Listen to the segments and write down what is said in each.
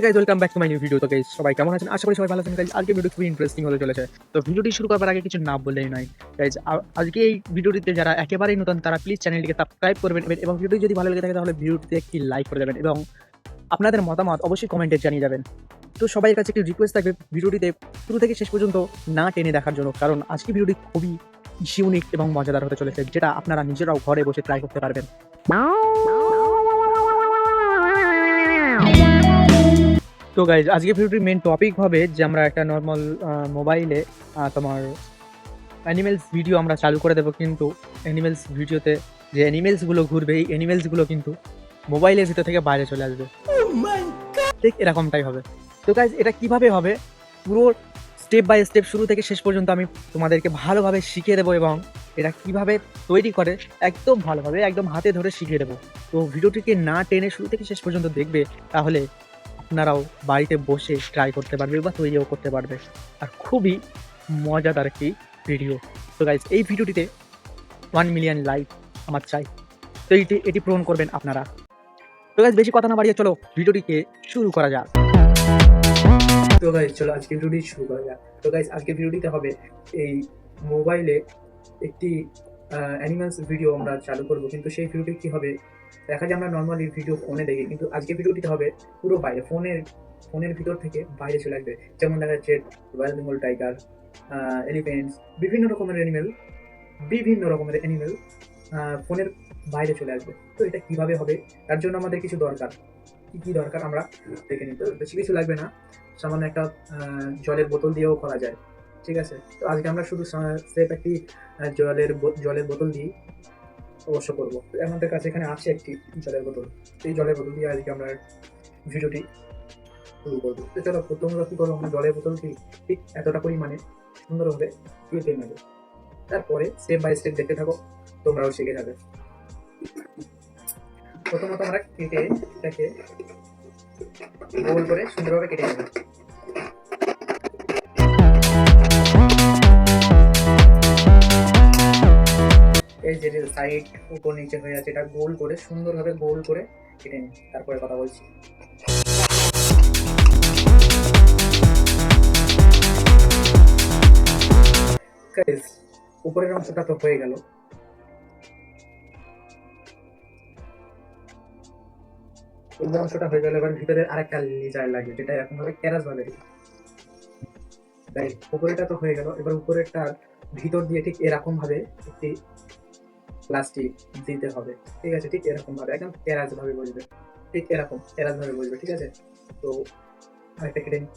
Guys welcome back to my new video. তো guys সবাই কেমন আছেন? আশা করি সবাই ভালো আছেন। গাইজ আজকে ভিডিও খুবই ইন্টারেস্টিং হতে চলেছে। তো ভিডিওটি শুরু করার আগে কিছু না বললেই নয়। গাইজ আজকে এই ভিডিওটিতে যারা একেবারেই নতুন তারা প্লিজ চ্যানেলটিকে সাবস্ক্রাইব করবেন এবং ভিডিওটি যদি ভালো লেগে থাকে তাহলে ভিডিওটিতে একটি লাইক করে দেবেন এবং আপনাদের মতামত অবশ্যই কমেন্টে জানিয়ে যাবেন। তো সবাই কাছে একটি রিকোয়েস্ট থাকবে ভিডিওটিতে শুরু থেকে শেষ পর্যন্ত না টেনে দেখার জন্য, কারণ আজকে ভিডিওটি খুবই ইউনিক এবং মজাদার হতে চলেছে, যেটা আপনারা নিজেরাও ঘরে বসে ট্রাই করতে পারবেন। তো গাইজ আজকে ভিডিওটির মেন টপিক হবে যে আমরা একটা নর্মাল মোবাইলে তোমার অ্যানিমেলস ভিডিও আমরা চালু করে দেবো, কিন্তু অ্যানিমেলস ভিডিওতে যে অ্যানিমেলসগুলো ঘুরবে এই অ্যানিমেলসগুলো কিন্তু মোবাইলের ভিতর থেকে বাইরে চলে আসবে। ঠিক এরকমটাই হবে। তো গাইজ এটা কিভাবে হবে পুরো স্টেপ বাই স্টেপ শুরু থেকে শেষ পর্যন্ত আমি তোমাদেরকে ভালোভাবে শিখিয়ে দেবো এবং এটা কিভাবে তৈরি করে একদম ভালোভাবে একদম হাতে ধরে শিখিয়ে দেবো। তো ভিডিওটিকে না টেনে শুরু থেকে শেষ পর্যন্ত দেখবে, তাহলে আপনারাও বাড়িতে বসে ট্রাই করতে পারবে বা তৈরিও করতে পারবে। আর খুবই মজাদার একটি ভিডিও। তো গাইজ এই ভিডিওটিতে 1 মিলিয়ন লাইক আমার চাই। তো এটি পূরণ করবেন আপনারা। তো গাইজ বেশি কথা না বাড়িয়ে চলো ভিডিওটিকে শুরু করা যাক। তো গাইজ চলো আজকে ভিডিওটি শুরু করা যাক। তো গাইজ আজকে ভিডিওটিতে হবে এই মোবাইলে একটি অ্যানিমালস ভিডিও আমরা চালু করব, কিন্তু সেই ভিডিওটি কি হবে দেখা যায় আমরা নর্মালি ভিডিও ফোনে দেখি, কিন্তু আজকে ভিডিওটিতে হবে পুরো বাইরে ফোনের ভিতর থেকে বাইরে চলে আসবে। যেমন দেখা যাচ্ছে রয়্যাল বেঙ্গল টাইগার, এলিফেন্টস, বিভিন্ন রকমের অ্যানিমেল ফোনের বাইরে চলে আসবে। তো এটা কিভাবে হবে তার জন্য আমাদের কিছু দরকার। কি দরকার আমরা দেখে নিতে, বেশি কিছু লাগবে না, সামান্য একটা জলের বোতল দিয়েও করা যায়। ঠিক আছে, তো আজকে আমরা শুধু স্রেফ একটি জলের বোতল দিয়ে অবশ্য করবো। আমাদের কাছে এখানে আছে একটি জলের বোতল, এই জলের বোতল দিয়ে আজকে আমরা ভিডিওটি শুরু করবো। তো চলো প্রথমত কি করবো, আমরা জলের বোতলটি ঠিক এতটা পরিমাণে সুন্দরভাবে কেটে নেবো। তারপরে স্টেপ বাই স্টেপ দেখতে থাকো, তোমরাও শিখে যাবে। প্রথমত আমরা কেটে এটাকে গোল করে সুন্দরভাবে কেটে নেব। এই যে সাইড উপর নিচে হয়ে আছে এটা গোল করে সুন্দরভাবে গোল করে কেটে নিই, তারপরে কথা বলছি। উপরের অংশটা তো হয়ে গেল, অংশটা হয়ে গেল। এবার ভিতরে আরেকটা লেজার লাগবে, যেটা এরকম ভাবে ক্যারাস ভাবে দিই। তাই উপরেটা তো হয়ে গেল, এবার উপরেরটার ভিতর দিয়ে ঠিক এরকম ভাবে একটি প্লাস্টিক দিতে হবে। ঠিক আছে, ঠিক এরকম ভাবে একদম ক্যারাস ভাবে বসবে, ঠিক এরকম ক্যারাস ভাবে বসবে। ঠিক আছে, তো আরেকটা কেটে নিই।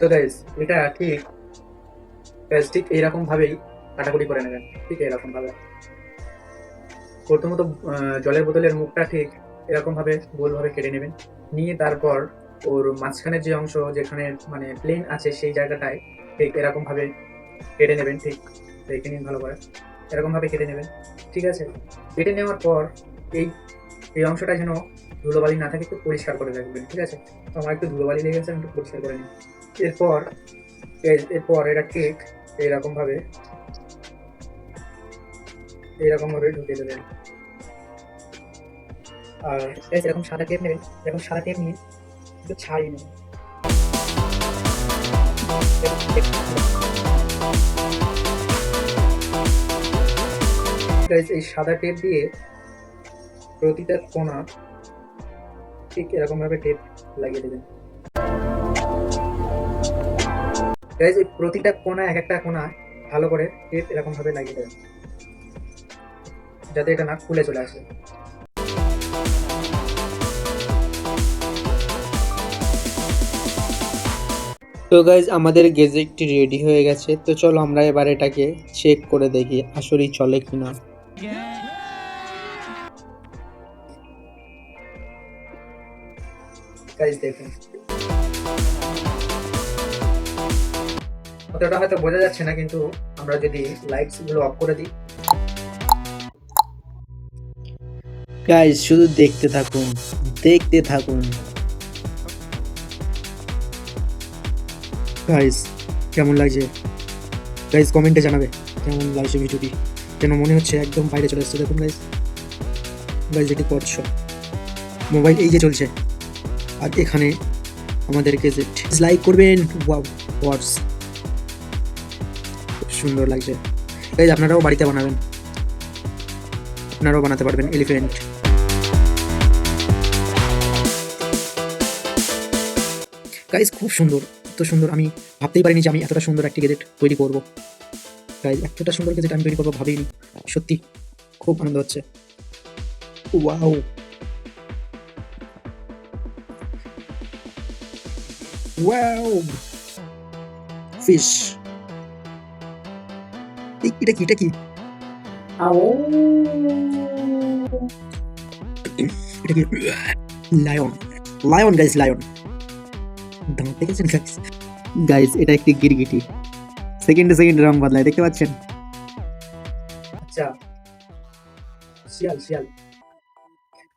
তো গাইস এটা ঠিক এইরকম ভাবেই কাটাকুটি করে নেবেন, ঠিক এরকম ভাবে। প্রথমত জলের বোতলের মুখটা ঠিক এরকম ভাবে গোলভাবে কেটে নেবেন, নিয়ে তারপর ওর মাঝখানের যে অংশ যেখানে মানে প্লেন আছে সেই জায়গাটায় ঠিক এরকম ভাবে কেটে নেবেন। ঠিক দেখে নিন ভালো করে, এরকম ভাবে কেটে নেবেন। ঠিক আছে, কেটে নেওয়ার পর এই অংশটা যেন ধুলোবালি না থাকে একটু পরিষ্কার করে রাখবেন। ঠিক আছে, তো আমার একটু ধুলোবালি লেগে গেছে, আমি একটু পরিষ্কার করে নিই। এরপর এটা ঠিক এইরকম ভাবে ঢুকে দেবেন। আর এরকম সাদা টেপ নেবেন, এরকম সাদা টেপ নিয়ে একটু ছাড়িয়ে নেবেন। এই সাদা টেপ দিয়ে প্রতিটা কোণা ঠিক এরকম ভাবে টেপ লাগিয়ে দেবেন। প্রতিটা কোণা এক একটা কোণা ভালো করে টেপ এরকম ভাবে লাগিয়ে দেবেন, যাতে এটা না খুলে চলে আসে। তো গাইজ আমাদের গেজেটটি রেডি হয়ে গেছে, তো চলো আমরা এবার এটাকে চেক করে দেখি আসলেই চলে কিনা। গাইজ দেখুন, অতটা হয়তো বোঝা যাচ্ছে না, কিন্তু আমরা যদি লাইটস গুলো অফ করে দিই, গাইজ শুধু দেখতে থাকুন, দেখতে থাকুন। গাইজ কেমন লাগছে? গাইজ কমেন্টে জানাবে কেমন লাগছে ভিডিওটি। যেন মনে হচ্ছে একদম বাইরে চলে এসছে। দেখুন গাইজ, গাইজ এটি করছো মোবাইল এই যে চলছে, আর এখানে আমাদের গেজেট। লাইক করবেন, ওয়াও ওয়াটস, খুব সুন্দর লাগছে। গাইজ আপনারাও বাড়িতে বানাবেন, আপনারাও বানাতে পারবেন এলিফ্যান্ট। গাইজ খুব সুন্দর, এত সুন্দর আমি ভাবতেই পারিনি যে আমি এতটা সুন্দর একটি গেজেট তৈরি করবো। গাইজ এতটা সুন্দর গেজেট আমি তৈরি করবো ভাবিনি, সত্যি খুব আনন্দ হচ্ছে। ওয়াও, ওয়াও ফিশ, এটা কি, এটা কি? এটা কি? Lion, lion guys, lion. দাঁত দেখেছেন গাইজ? গাইজ এটা একটি গিরগিটি, সেকেন্ডে সেকেন্ডে রং বদলায়, দেখতে পাচ্ছেন? আচ্ছা, শিয়াল, শিয়াল,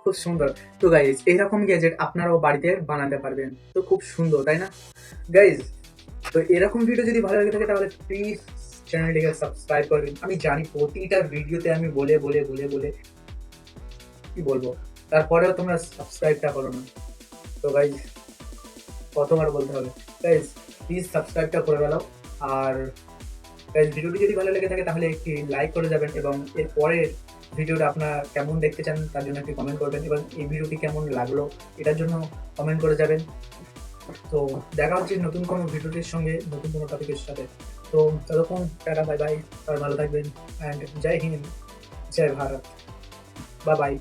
খুব সুন্দর। তো গাইজ এইরকম গ্যাজেট আপনারাও বাড়িতে বানাতে পারবেন, তো খুব সুন্দর তাই না গাইজ? তো এরকম ভিডিও যদি ভালো লাগে থাকে তাহলে প্লিজ চ্যানেলটিকে সাবস্ক্রাইব করবেন। আমি জানি প্রতিটা ভিডিওতে আমি বলে বলে বলে বলে কি বলবো, তারপরেও তোমরা সাবস্ক্রাইবটা করো না। তো গাইজ কতবার বলতে হবে? গাইজ প্লিজ সাবস্ক্রাইবটা করে ফেলো। আর গাইজ ভিডিওটি যদি ভালো লেগে থাকে তাহলে একটি লাইক করে যাবেন, এবং এর পরের ভিডিওটা আপনারা কেমন দেখতে চান তার জন্য একটি কমেন্ট করবেন, এবং এই ভিডিওটি কেমন লাগলো এটার জন্য কমেন্ট করে যাবেন। তো দেখা হচ্ছে নতুন কোনো ভিডিওটির সঙ্গে, নতুন কোনো টপিকের সাথে। তো ততক্ষণ টাটা, বাই বাই, সবাই ভালো থাকবেন, অ্যান্ড জয় হিন্দ, জয় ভারত, বাই বাই।